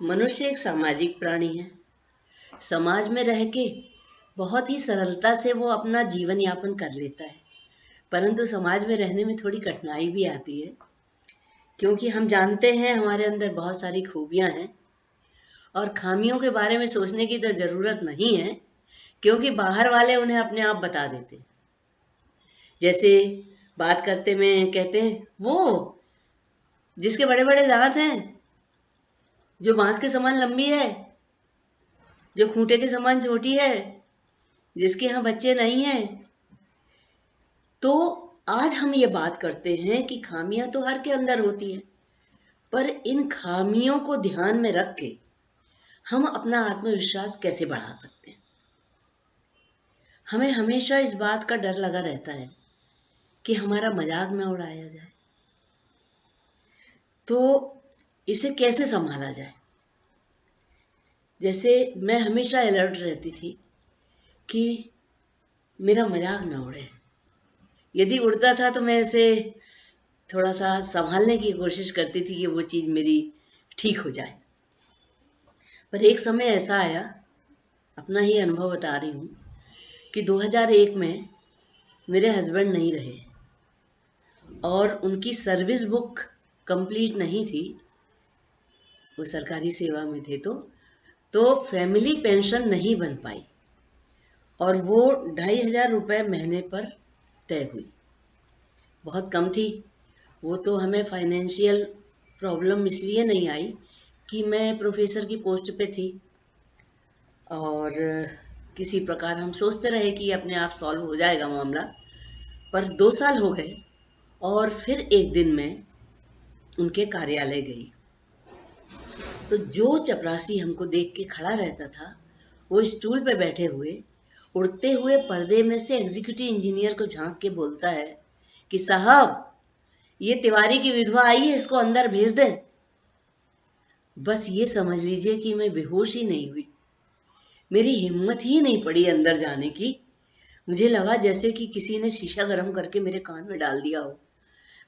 मनुष्य एक सामाजिक प्राणी है। समाज में रह के बहुत ही सरलता से वो अपना जीवन यापन कर लेता है, परंतु समाज में रहने में थोड़ी कठिनाई भी आती है, क्योंकि हम जानते हैं हमारे अंदर बहुत सारी खूबियां हैं और खामियों के बारे में सोचने की तो जरूरत नहीं है, क्योंकि बाहर वाले उन्हें अपने आप बता देते हैं। जैसे बात करते में कहते हैं, वो जिसके बड़े बड़े दांत हैं, जो बांस के समान लंबी है, जो खूंटे के समान छोटी है, जिसके यहाँ बच्चे नहीं हैं। तो आज हम ये बात करते हैं कि खामियां तो हर के अंदर होती हैं, पर इन खामियों को ध्यान में रख के हम अपना आत्मविश्वास कैसे बढ़ा सकते हैं। हमें हमेशा इस बात का डर लगा रहता है कि हमारा मजाक न उड़ाया जाए, तो इसे कैसे संभाला जाए। जैसे मैं हमेशा अलर्ट रहती थी कि मेरा मजाक न उड़े। यदि उड़ता था तो मैं इसे थोड़ा सा संभालने की कोशिश करती थी कि वो चीज़ मेरी ठीक हो जाए। पर एक समय ऐसा आया, अपना ही अनुभव बता रही हूँ, कि 2001 में मेरे हस्बैंड नहीं रहे और उनकी सर्विस बुक कंप्लीट नहीं थी। वो सरकारी सेवा में थे, तो फैमिली पेंशन नहीं बन पाई और वो 2500 महीने पर तय हुई। बहुत कम थी वो। तो हमें फाइनेंशियल प्रॉब्लम इसलिए नहीं आई कि मैं प्रोफेसर की पोस्ट पे थी और किसी प्रकार हम सोचते रहे कि अपने आप सॉल्व हो जाएगा मामला। पर 2 साल हो गए और फिर एक दिन मैं उनके कार्यालय गई, तो जो चपरासी हमको देख के खड़ा रहता था, वो स्टूल पे बैठे हुए उड़ते हुए पर्दे में से एग्जीक्यूटिव इंजीनियर को झांक के बोलता है कि साहब, ये तिवारी की विधवा आई है, इसको अंदर भेज दें। बस ये समझ लीजिए कि मैं बेहोश ही नहीं हुई, मेरी हिम्मत ही नहीं पड़ी अंदर जाने की। मुझे लगा जैसे कि किसी ने शीशा गर्म करके मेरे कान में डाल दिया हो।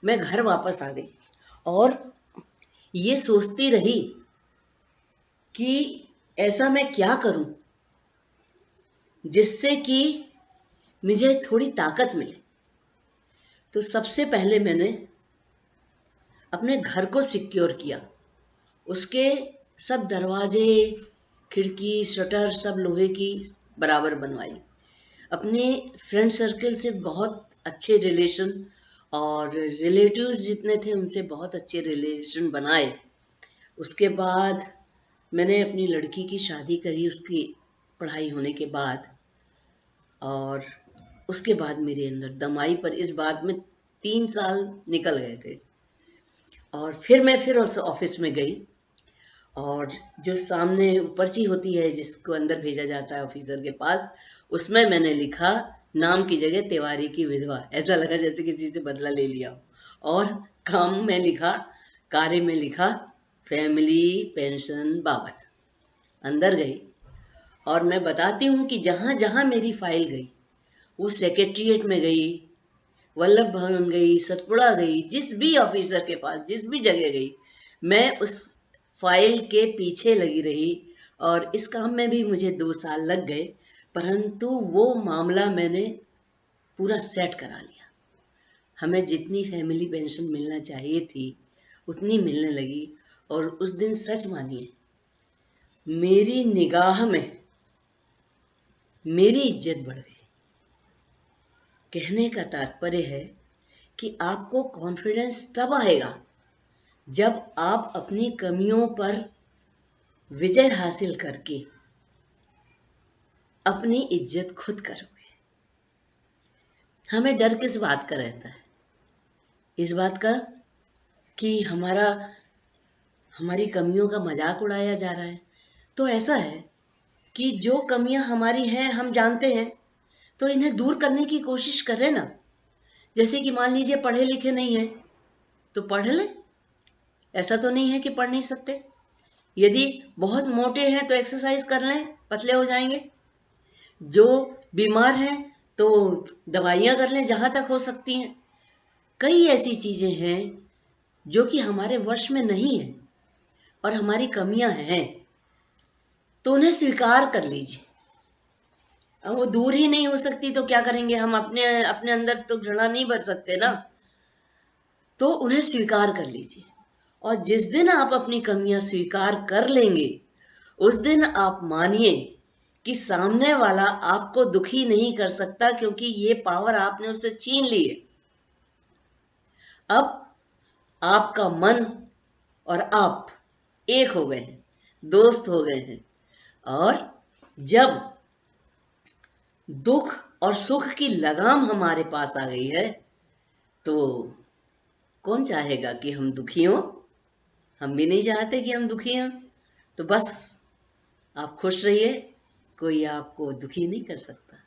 मैं घर वापस आ गई और ये सोचती रही कि ऐसा मैं क्या करूं जिससे कि मुझे थोड़ी ताकत मिले। तो सबसे पहले मैंने अपने घर को सिक्योर किया। उसके सब दरवाजे, खिड़की, शटर सब लोहे की बराबर बनवाई। अपने फ्रेंड सर्कल से बहुत अच्छे रिलेशन और रिलेटिव्स जितने थे उनसे बहुत अच्छे रिलेशन बनाए। उसके बाद मैंने अपनी लड़की की शादी करी उसकी पढ़ाई होने के बाद, और उसके बाद मेरे अंदर दम आई। पर इस बात में 3 साल निकल गए थे और फिर मैं उस ऑफिस में गई और जो सामने पर्ची होती है जिसको अंदर भेजा जाता है ऑफिसर के पास, उसमें मैंने लिखा नाम की जगह तिवारी की विधवा। ऐसा लगा जैसे किसी से बदला ले लिया हो। और काम में लिखा, कार्य में लिखा फैमिली पेंशन बाबत। अंदर गई और मैं बताती हूँ कि जहाँ जहाँ मेरी फाइल गई, वो सेक्रेटरिएट में गई, वल्लभ भवन गई, सतपुड़ा गई, जिस भी ऑफिसर के पास जिस भी जगह गई, मैं उस फाइल के पीछे लगी रही। और इस काम में भी मुझे 2 साल लग गए, परंतु वो मामला मैंने पूरा सेट करा लिया। हमें जितनी फैमिली पेंशन मिलना चाहिए थी उतनी मिलने लगी। और उस दिन सच मानिए, मेरी निगाह में मेरी इज्जत बढ़ गई। कहने का तात्पर्य है कि आपको कॉन्फिडेंस तब आएगा जब आप अपनी कमियों पर विजय हासिल करके अपनी इज्जत खुद करोगे। हमें डर किस बात का रहता है? इस बात का कि हमारी कमियों का मजाक उड़ाया जा रहा है। तो ऐसा है कि जो कमियां हमारी हैं हम जानते हैं, तो इन्हें दूर करने की कोशिश करें ना। जैसे कि मान लीजिए पढ़े लिखे नहीं है तो पढ़ लें, ऐसा तो नहीं है कि पढ़ नहीं सकते। यदि बहुत मोटे हैं तो एक्सरसाइज कर लें, पतले हो जाएंगे। जो बीमार हैं तो दवाइयाँ कर लें जहाँ तक हो सकती हैं। कई ऐसी चीज़ें हैं जो कि हमारे वश में नहीं है, और हमारी कमियां हैं तो उन्हें स्वीकार कर लीजिए। अब वो दूर ही नहीं हो सकती तो क्या करेंगे हम, अपने अपने अंदर तो घृणा नहीं भर सकते ना, तो उन्हें स्वीकार कर लीजिए। और जिस दिन आप अपनी कमियां स्वीकार कर लेंगे उस दिन आप मानिए कि सामने वाला आपको दुखी नहीं कर सकता, क्योंकि ये पावर आपने उससे छीन ली है। अब आपका मन और आप एक हो गए हैं, दोस्त हो गए हैं। और जब दुख और सुख की लगाम हमारे पास आ गई है तो कौन चाहेगा कि हम दुखी हों? हम भी नहीं चाहते कि हम दुखी हों। तो बस आप खुश रहिए, कोई आपको दुखी नहीं कर सकता।